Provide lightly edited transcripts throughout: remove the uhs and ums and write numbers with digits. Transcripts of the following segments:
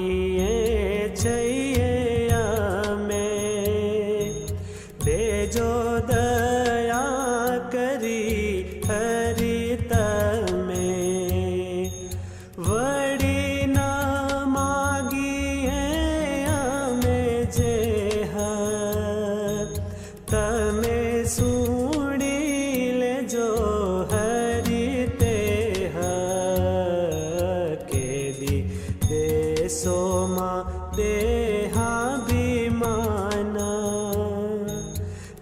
मागीए छे अमे देजो दया करी हरि तमे वड़ी न मागीए अमे जे तमे सुणी लेजो हरि ते केदी देशो मा देहाभिमान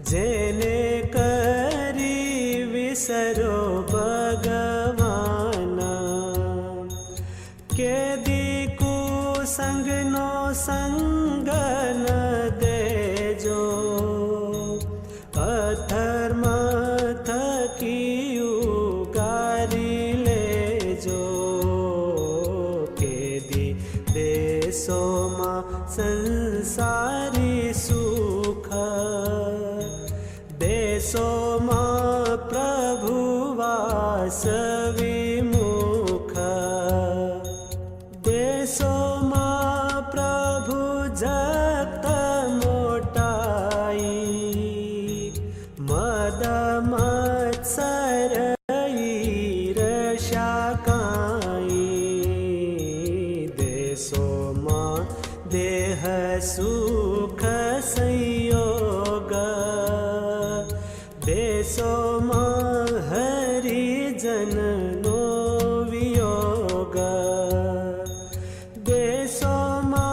जेने करी विसरो भगवान केदी कुसंग नो संग न देजो अधर्म थकी उगारी लेजो केदी देशो मा संसारी सुख देशो मा प्रभु वास विमुख देशो मा प्रभु जगत मोटाई मद मत्सर ईर्ष्या काई देशो मा देह सुख संयोग देशो मा हरिजन नो वियोग देशो मा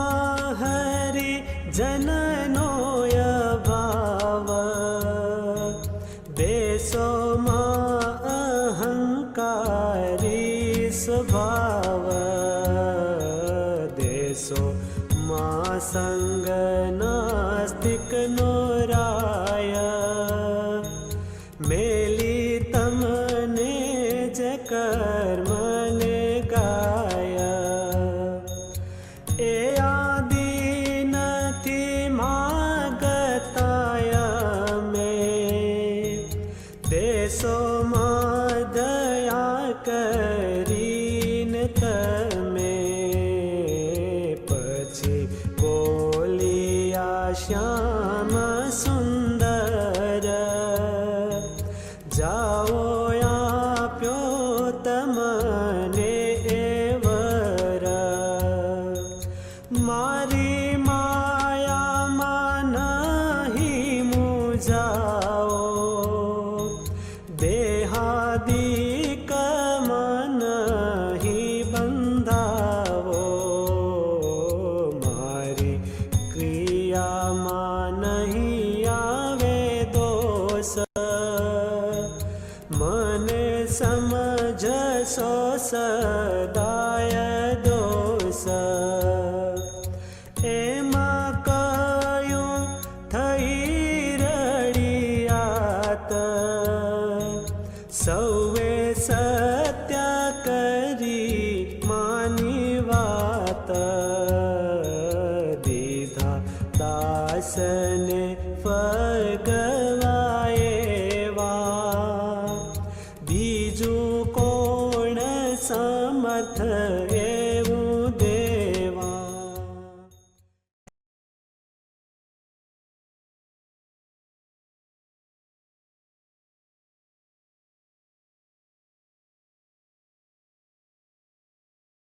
हरिजन नो अभाव देशो मा अहंकारी स्वभाव देशो मा संग नास्तिक नो राय मेली तमने ज कर्म ने गाया ए आदि नथी मागताया में देशो मा दया करीन तमे पछी बोलिया श्याम सुंदर जाओ आप्यो तमने एवर मारी माया मा नहीं मुझाओ देहादिक मन ही बंधाओ मारी क्रिया मा नहीं आवे दोष मने समझसो सदाय दोष एमा कयूं थई रड़ियात सौवे सत्य करी मानी वात दीधा दास